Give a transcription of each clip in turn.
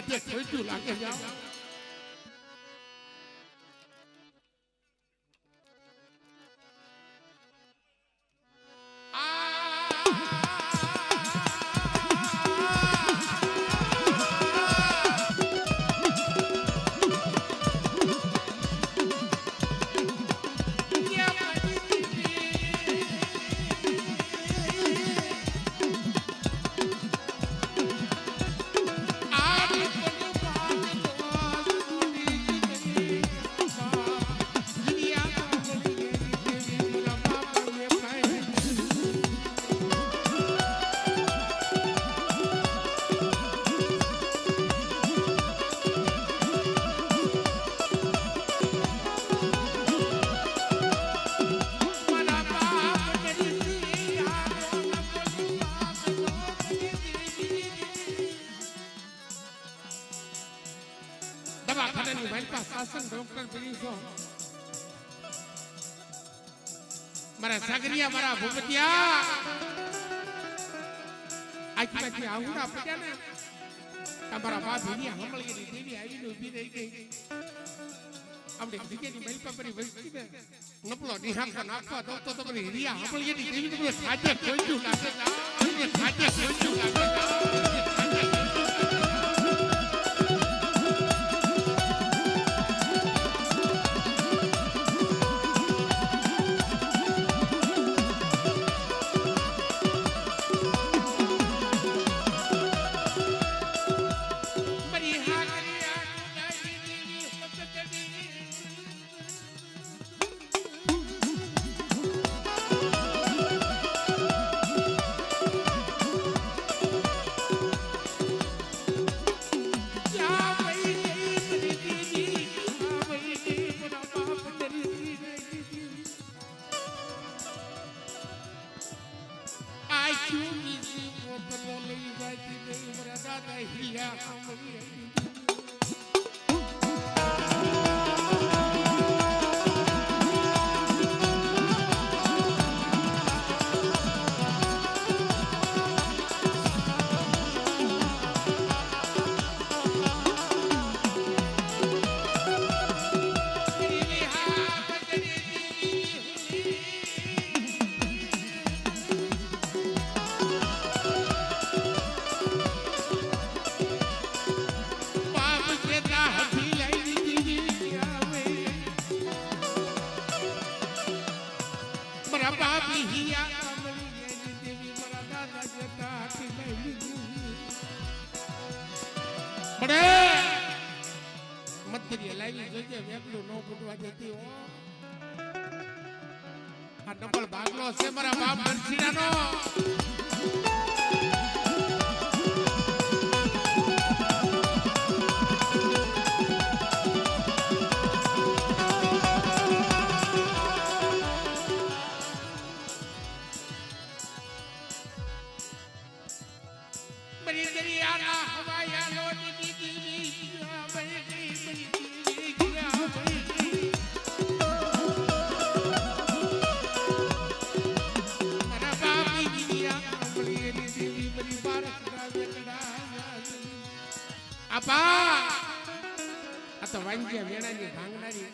ખાતે ખોટ્યું લાગે જાવ મારા સાગરિયા મારા ભૂપતિયા આખીમાંથી આહુડા પડ્યા ને તમારા બાપ હિરિયા હમળીની દેવી આવીને ઊભી રહી ગઈ આપણે જગ્યાની મલપા પરી વસ્તી ને નપલો નિહાળતા નાખવા દો તો તમારી હિરિયા હમળીની દેવી તમને ખાજે ખોલ્યું લાગે ખાજે ખોલ્યું લાગે ડબલ ભાગનો છે મારા બાપ મરસીડાનો બરી દરિયાના હવાયા લોટી દીદી આ તો વાંજ્યા વેણાની ભાંગનારી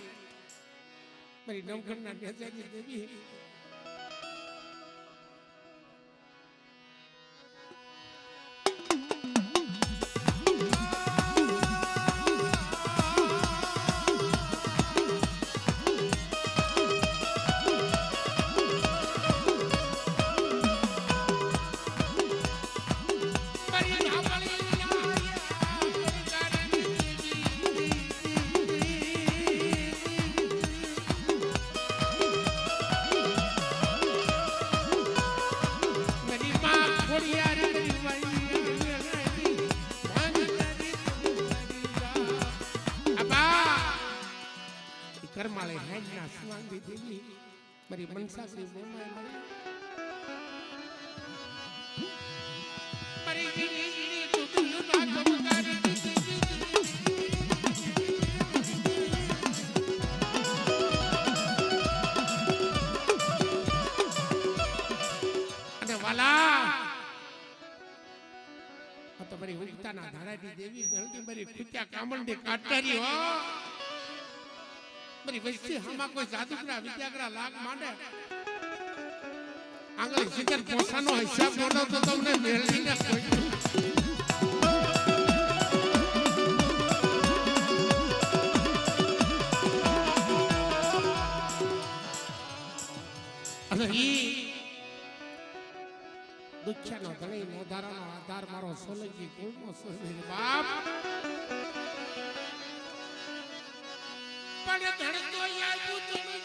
મારી નવઘણના નેજાની દેવી કરમાળે હેડના સુવાંગી દેવી મારી મનસા શ્રી બોમાય મારી ગીરી તુતુલુ ના કમકારી અને વાલા આ તો મારી ઉગતાના ધારાની દેવી ધણકી મારી ખુચ્યા કામંડી કાટરી હો મારી વસ્તી હામાં કોઈ જાદુગરા વિદ્યાગરા લાગ માંડે આંગળી શિખર પોસાનો હિસાબ બોલો તો તમને મેળવીને કોઈ અને ઈ દુખ્યાનો ધણી મોધારાનો આધાર મારો સોલંકી કુળનો સોલંકી બાપ પણ ધણકો યાદું તમે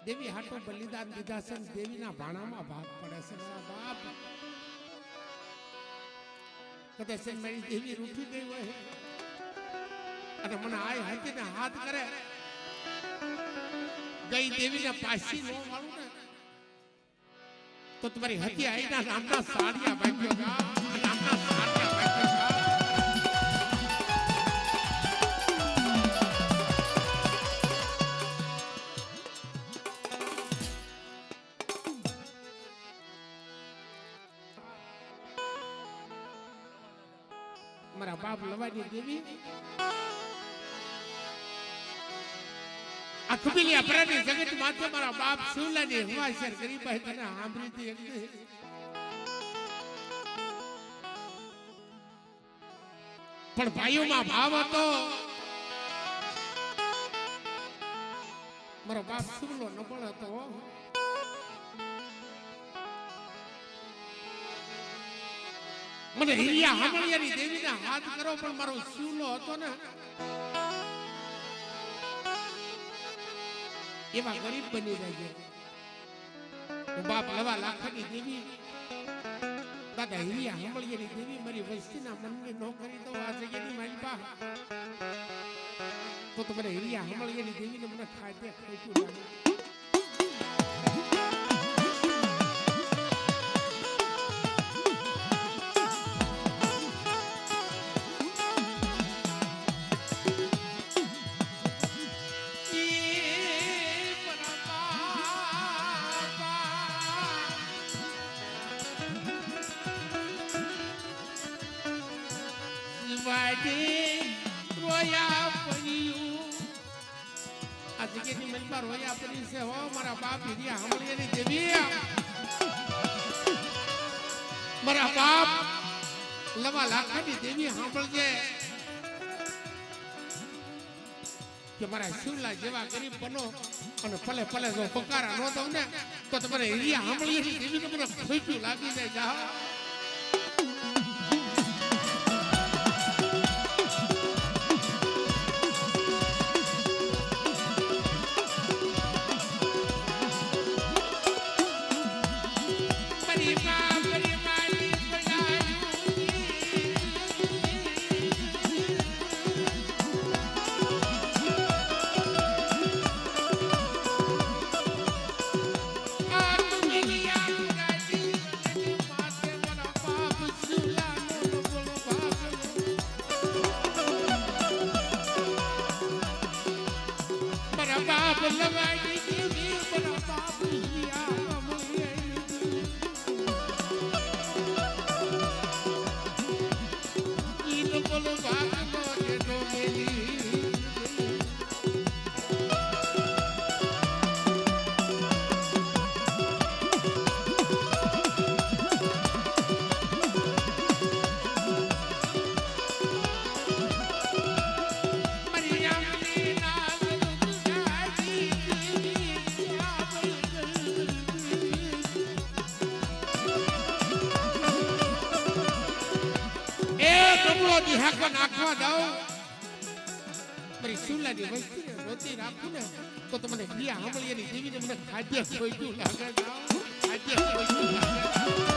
દેવી હાટો બલિદાન દીધા છે દેવીના ભાણામાં ભાગ પડે છે મારા બાપ કદાચ મારી દેવી રૂઠી ગઈ હોય અને મને આય હાથીને હાથ કરે ગઈ દેવીને પાછી નો વાળું ને તો તમારી હતી આઈના નામના સાડિયા ભાગ્યો નામના સાડિયા ભાગ્યો મારા બાપ લવાની દેવી આ કુબીલી અપરાધી જગત માથે મારા બાપ શિવલાની હવાશેર ગરીબ હે તને સાંભળીતી એક પણ ભાઈઓમાં ભાવ હતો મારો બાપ શિવલો નબળ હતો મને હિરિયા હામળિયાની દેવીના હાથ કરો પણ મારો શિવલો હતો ને એવા ગરીબ બની જાય હું બાપ લવા લાખાની દેવી દાદા હિરિયા હામળિયાની દેવી મારી વસ્તીના મનને નો કરી દો આ જગ્યાની મારી પા તો મને હિરિયા હામળિયાની દેવીને મને ખાધે ખોટું લાગે રોયા પડી છે હો મારા બાપ હિરિયા હામળિયાની દેવી મારા બાપ લવા લાખાની દેવી સાંભળજે કે મારા શિવલા જેવા ગરીબ બનો અને ભલે ભલે જો પકારા ન દઉં ને તો તમારે હિરિયા હામળિયાની દેવી મને ખોટું લાગી જાય જા નિહાકો નાખવા દઉં મારી સુલાની વસ્તીને રોતી રાખું ને તો તમને પ્રિયા હાંભળીની દેવીને મને ખાદ્ય ખોઈતું લાગે ખાદ્ય ખોઈતું લાગે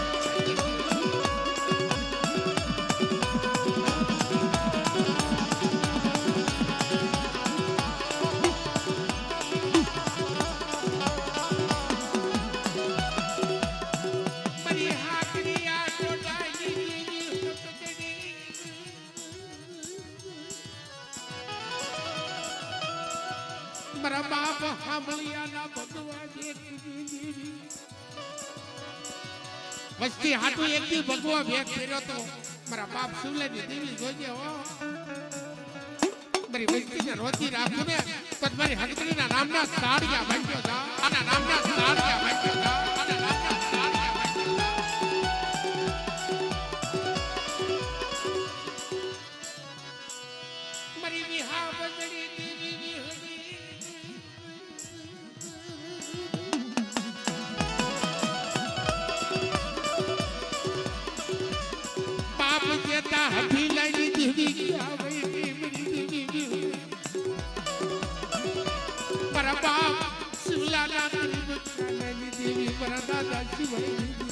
મારા બાપ હાંભળિયાના ભગવા વસ્તી હાટુ એક દી ભગવા ભેગ ફેર્યો તો મારા બાપ સુલેની દેવી જોજે હો મારી વસ્તીને રોતી રાખું ને તો મારી હકડીના નામના સાડિયા ભાગ્યો જા આના નામના સાડિયા ભાગ્યો જા આના નામના સાડિયા ભાગ્યો જા મારી વિહા બદડી દેવી વિહડી જેતા હથી લઈ દેવી આવે દેવી મારા બાપ સુલાના દેવી મારા દાદા શિવાય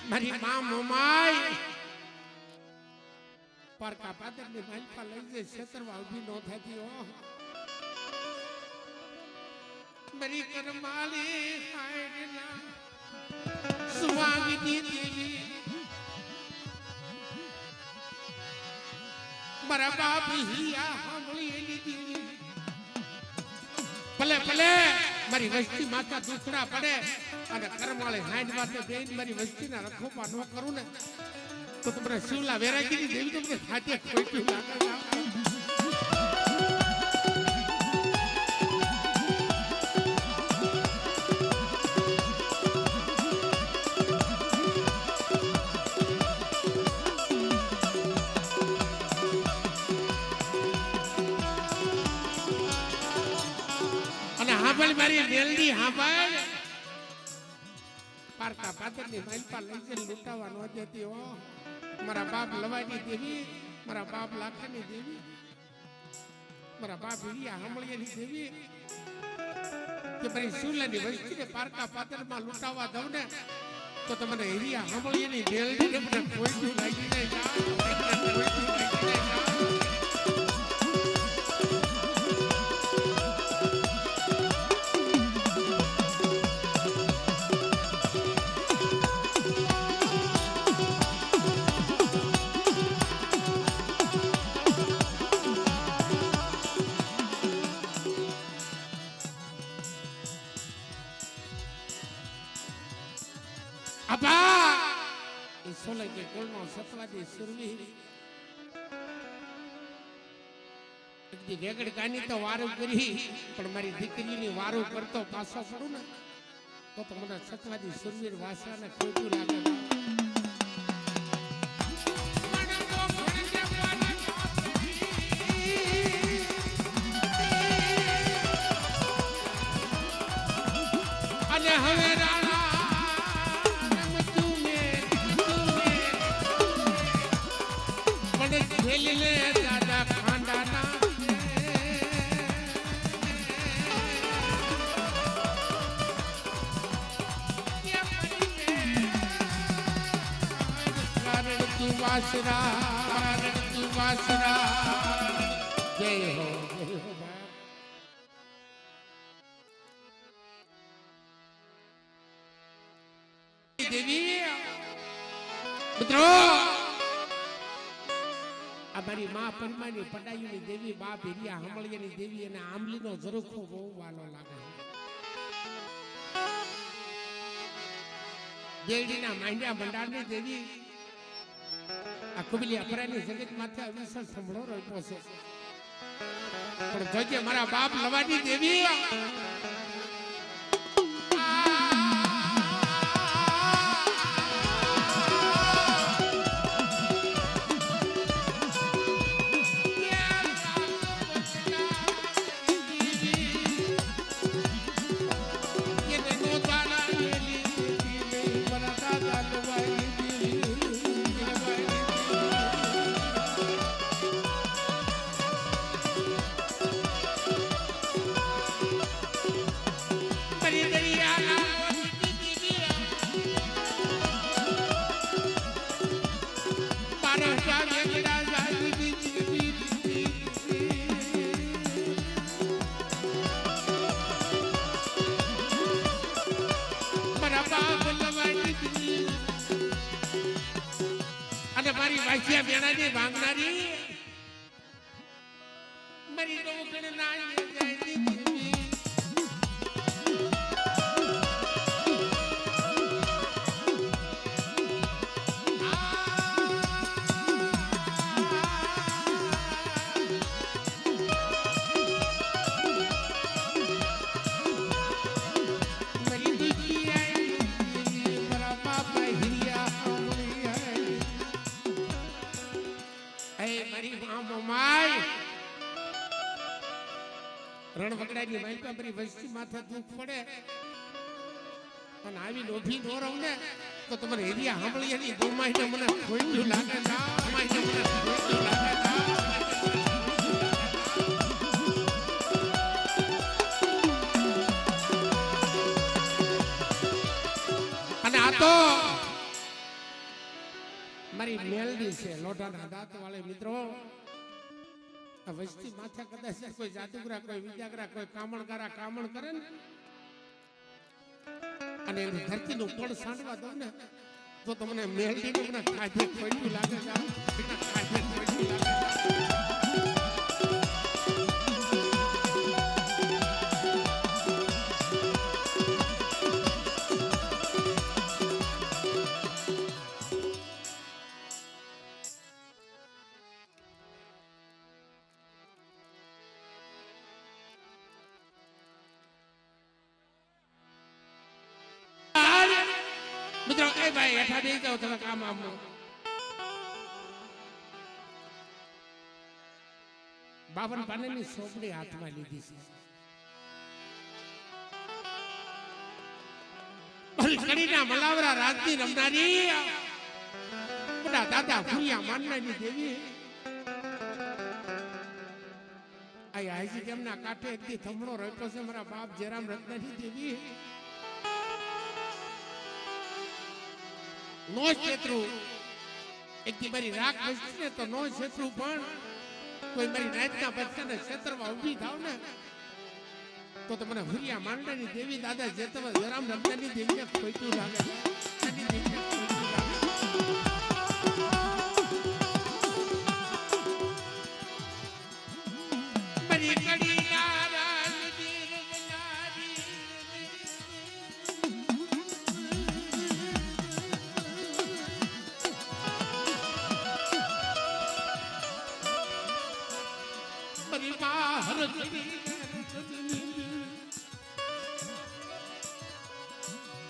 મારી માં મમાઈ પારકા પાદર ની માલપા લઈ જઈ ક્ષેત્રમાં ઉભી નો થતી હો મારી કરમાલી હાયના સુવાગી દેવી મારા બાપ હિયા હાંભળી એની દેવી ભલે ભલે મારી વસ્તી માતા દુખડા પડે અને કરમાળે હાંડ વાતે બેન મારી વસ્તીના રખોપા ન કરું ને તો તમને શિવલા વેરાગીની દેવી તમને ખાતે ખોઈતું લાગે અને હાંભળ મારી મેલડી હાંભળ પારકા પાદરની માલપા લઈ જઈને લૂંટાવા ન જતી હો મારા બાપ લવાની દેવી મારા બાપ લાખાની દેવી મારા બાપ હિરિયા હાંભળિયાની દેવી કે મારી સુલાની વસ્તીને પારકા પાદરમાં લૂંટાવા દઉં ને તો તમને હિરિયા હાંભળિયાની મેલડીને મને ખોઈતું લાગી જાય ખોઈતું લાગી જાય સોલંકી કુળનો સતવાદી સુરવીર વેગડ કાની તો વારું કરી પણ મારી દીકરીની વારું કરતો પાછો પડું ને તો મને સતવાદી સુરવીર વાસવાને ખોટું લાગે અને હવે દાદા ખાંડાના તું વાસરા જય હો દેવી મિત્રો અમારી માં પરમાની પડાયુની દેવી બા ભેરિયા હમળિયાની દેવી અને આંબલીનો ઝરૂખો બહુ વાલો લાગે દેવડીના માંડ્યા ભંડારની દેવી આ કુબલી અપરાની જગત માથે અવિસર સંભળો રહ્યો છે પણ જોજે મારા બાપ લવાની દેવી મારી વાંચ્યા બેનાની ભાંગનારી મારી ડોકણ ના રણવકડાની માલપા મારી વસ્તી માથે દુઃખ પડે અને આવી લોભી નો રહું ને તો તમારે એરિયા સાંભળીએ દોમાઈને મને ખોઈલું લાગે અને આ તો મારી મેલડી છે લોઢાના દાંત વાળે મિત્રો વસ્તી માથા કદાચ કોઈ જાદુગરા કોઈ વિદ્યાગરા કોઈ કામણકારા કામણ કરે ને અને એની ધરતીનું પડ સાંડવા દો ને તો તમને મેલડીને મને કાજે ખોટું લાગે છે કાજે ખોટું લાગે મિત્રો એ ભાઈ હેઠા દઈ જાઓ તમે કામ આમનું બાવન પાનેની સોપડી હાથમાં લીધી છે કડીના મલાવરા રાજની રમનારી મોટા દાદા ફુરિયા માનનાની દેવી આ હાજી તેમના કાંઠે એકથી થમણો રહ્યો છે મારા બાપ જેરામ રત્નાની દેવી નો શેત્રુ એક દી મારી રાખ વસ્તી ને તો નો શેત્રુ પણ કોઈ મારી નાયતના બચ્ચાને ક્ષેત્રમાં ઊભી થાવ ને તો તમને હુરિયા માંડવાની દેવી દાદા જેતવા જરામ રમજાની દેવીને ખોટું લાગે મારી કડી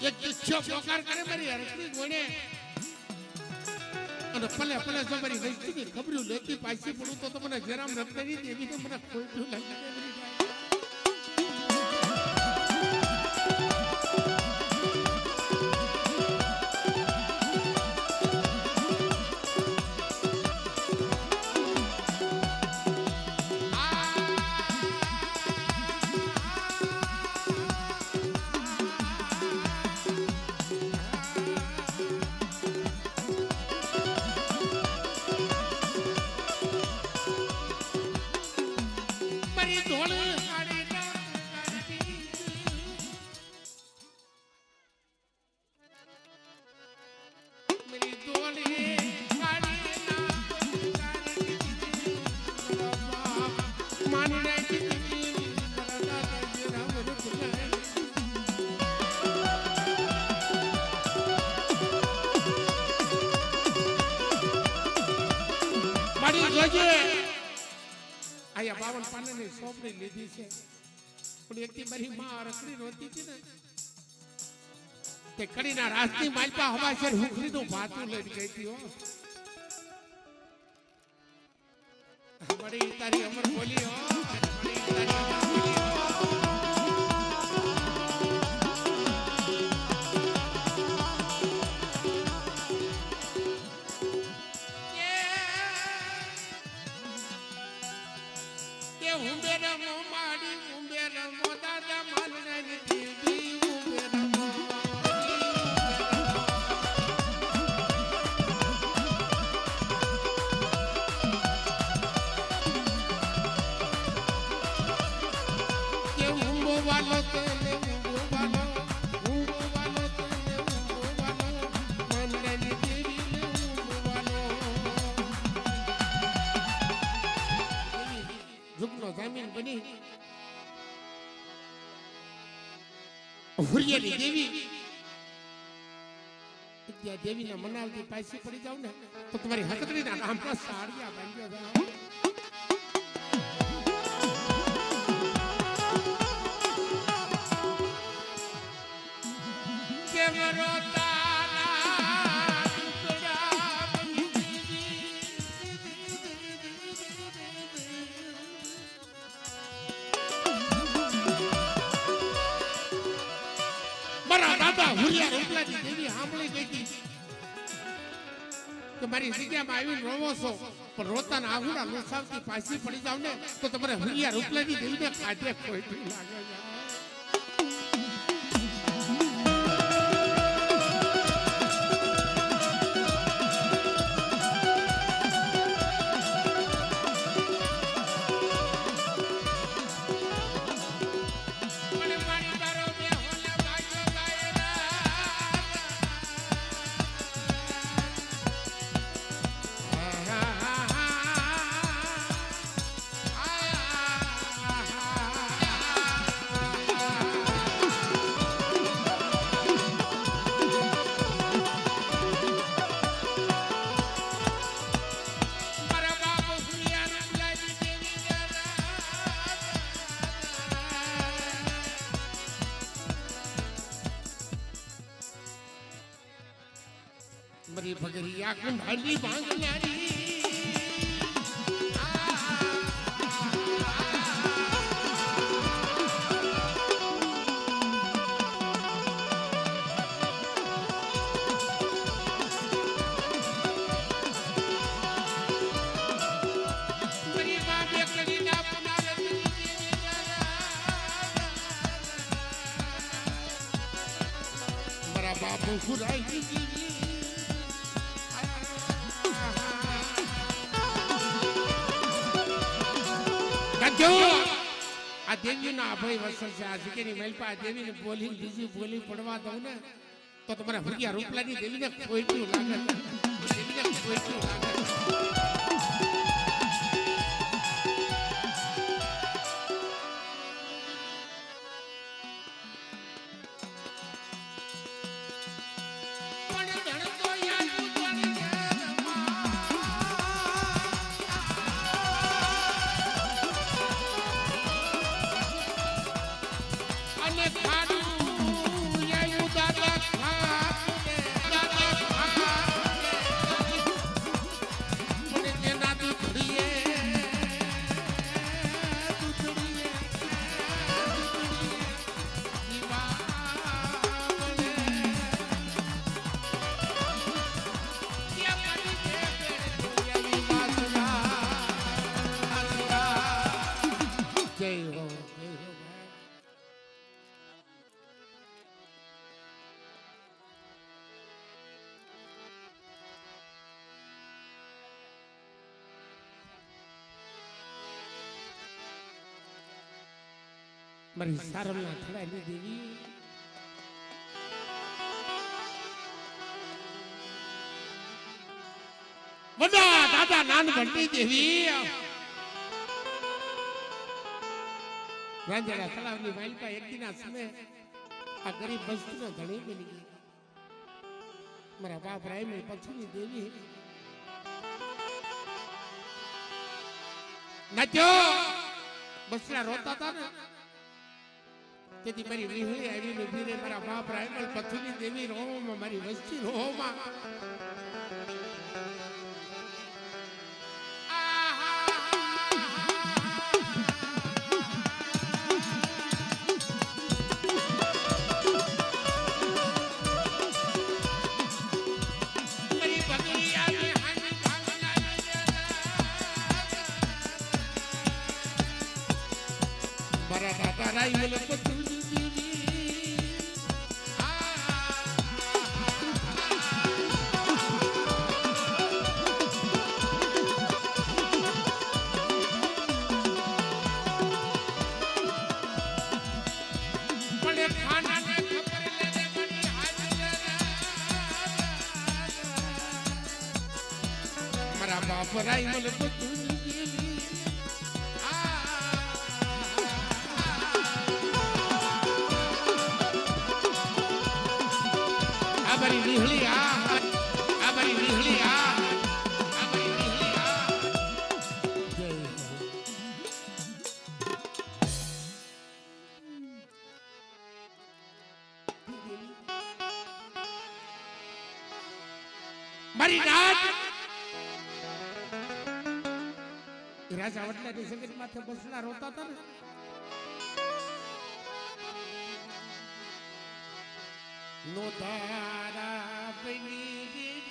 એક ઈચ્છો પોકાર કરે મારી હરખની ગોણે અને પલે પલે જો મારી વસ્તીની ખબરું લેતી પાછી પડું તો મને જરામ રત્નાની દેવીને મને ખોટું લાગી मेरी दोली મારી જોજે આયા 52 પાનાની સોપડી લીધી છે પણ એકથી મારી માં રખડી રોતી હતી ને તે કડીના રાજની માલપા હવા છે હુકરીનું ભાતું લઈને ગઈ હતી હો બડી તારી અમર બોલી હો બડી તારી અમર બોલી હુરિયાની દેવી ત્યાં દેવીના મનાવતી પાછી પડી જાવ ને તો તમારી હકતરીના નામના સાડિયા બાંધ્યો જાવ કેમ રોતાના ટુકડા મારા દાદા હુરિયા રોટલાની દેવી સાંભળી ગઈ હતી કે મારી જગ્યામાં આવીને રોવો છો પણ રોતાના આહુડા લોસાવતી પાછી પડી જાવ ને તો તમારે હુરિયા રોટલાની દેવીને કાઢે કોઈ લાગે મરી ભગરી આ કુંભાલી ભાંગનારી મારા બાપુ ખુરાઈ દીધી આ દેવીના અભય વસલ છે આ જગ્યાની મહેલપા આ દેવીને બોલીને બીજી બોલી પડવા દઉં ને તો તમારા ભૂરિયા રૂપલાની દેવીને ખોઈટ્યું લાગે દેવીને ખોઈટ્યું લાગે મારી સારમના થડાની દેવી વડા દાદા નાનગઢની દેવી રાંજડા તળાવની વાલપા એક દિના સમય આ ગરીબ બસ્તીનો ધણી બની ગઈ મારા બાપ રાયમલ પછીની દેવી નચ્યો બસલા રોતા હતા ને તેથી મારી વિહળી આવીને ઊભી રહી મારા બાપ રાયમલ પથુની દેવી રોમાં મારી વસ્તી રોમાં રાયમલ પથુની દેવી મને ખાનાને ખબર લેને મણી હાજર મારા બાપ રાયમલ પથુની દેવી મારી વિહળી આ મારી વિહળી આ મારી વિહળી આ મારી નાત રાજા વડલાની સંગત માથે બસલા રોતા હતા ને નો તારા બની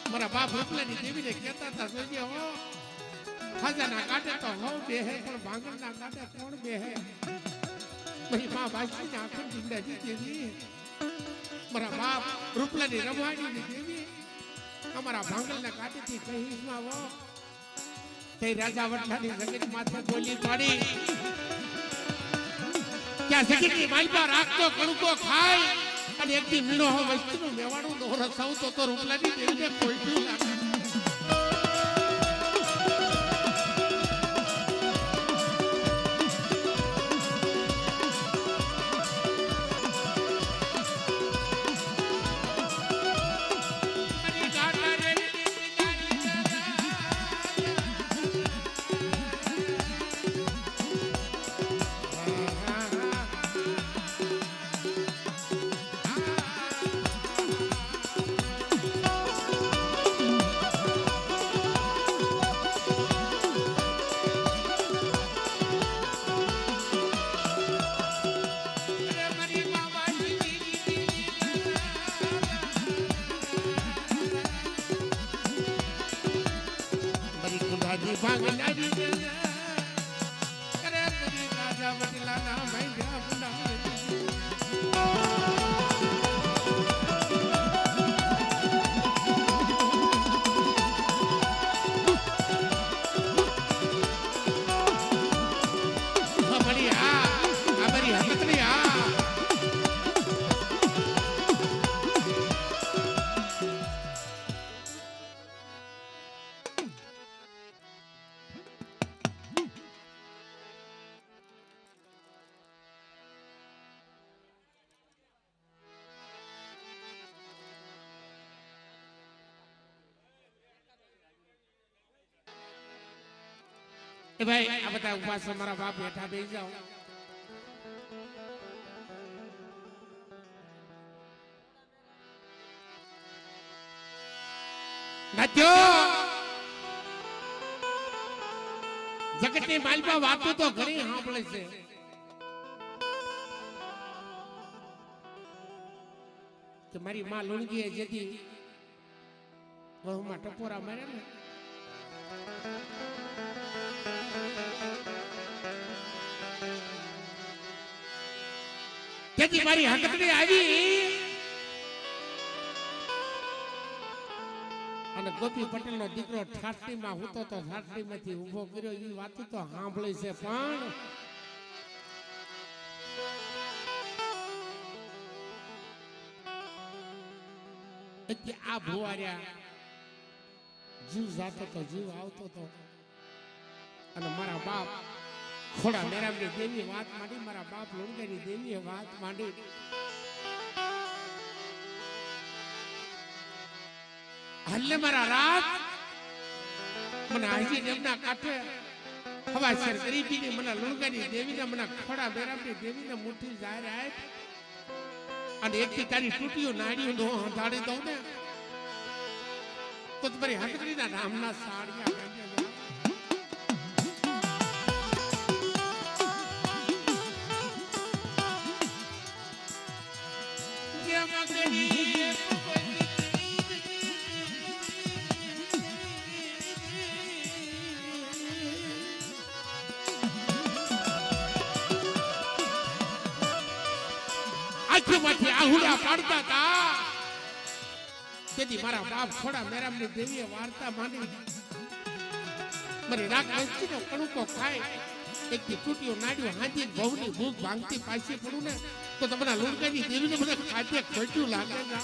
મારા બાપ રૂપલાની દેવીને કહેતા હતા જોજે હો ખજાના કાઢે તો હો બેહે પણ ભાંગણના કાઢે કોણ બેહે ભાઈ મા બાસની આંખો જિંદાજી દેવી મારા બાપ રૂપલાની રમાડીની દેવી અમારા ભાંગલના કાઢેથી કહીશમાં વો તે રાજા વડલાની જગત માથે બોલી પાડી ક્યાં જગતની માલપા રાખતો કણકો ખાય અને એક દી મીણો હો વસ્તુનું મેવાડું નો રસાવતો તો રૂપલાની દેવીને કોઈ લાગે ભાંગનારી કરે બધી રાજા વડલાના ભાંગ્યા બનાવે અમારી હકતની એ ભાઈ આ બધા ઉપાસ મારા બાપ બેઠા બેસી જાઓ નચ્યો જગતની માલપા વાતો તો ઘણી સાંભળે છે કે મારી માં લુણગીએ જેથી વહુમાં ટપોરા મારે ને જેથી મારી હકતડી આવી અને ગોપી પટેલ નો દીકરો ઠાઠડી માં હું તો ઠાઠડી માંથી ઉભો કર્યો એ વાત તો સાંભળી છે પણ આ ભુવાર્યા જીવ જાતો તો જીવ આવતો તો અને મારા બાપ ખોડા મેરામની દેવી વાત માંડી, મારા બાપ લુણગેની દેવીએ વાત માંડી. હાલે મારા રાત મને હાજી ડેમના કાંઠે હવાસર ગરીબીની મને લુણગેની દેવીને મને ખોડા મેરામની દેવીને મુઠ્ઠી જાહેર આપ અને એકથી તારી તૂટ્યું નાડ્યું નો હંધાડી દઉં ને તો તમારી હંકડીના નામના સાડિયા ગાંઠે આંખોમાંથી આહુડા પાડતા હતા. તેથી મારા બાપ ખોડા મેરામની દેવીએ વાર્તા માંડી. મારી રાગ વંશીનો કણુકો ખાય એકથી તૂટ્યો નાડ્યો હાંજી બહુની ભૂખ ભાંગતી પાછી પડું ને તો તમારા લુણકાની દેવીને મને ખાદ્ય ખોટ્યું લાગે છે.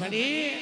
ભણી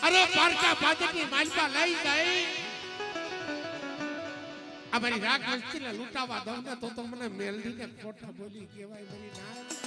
અરે પારકા પાદરની માલપા લઈ ગઈ. આ મારી રાગ વસ્તીને લૂંટાવા દઉં ને તો મને મેલડીને ખોટા બોલી કહેવાય. મારી રાગ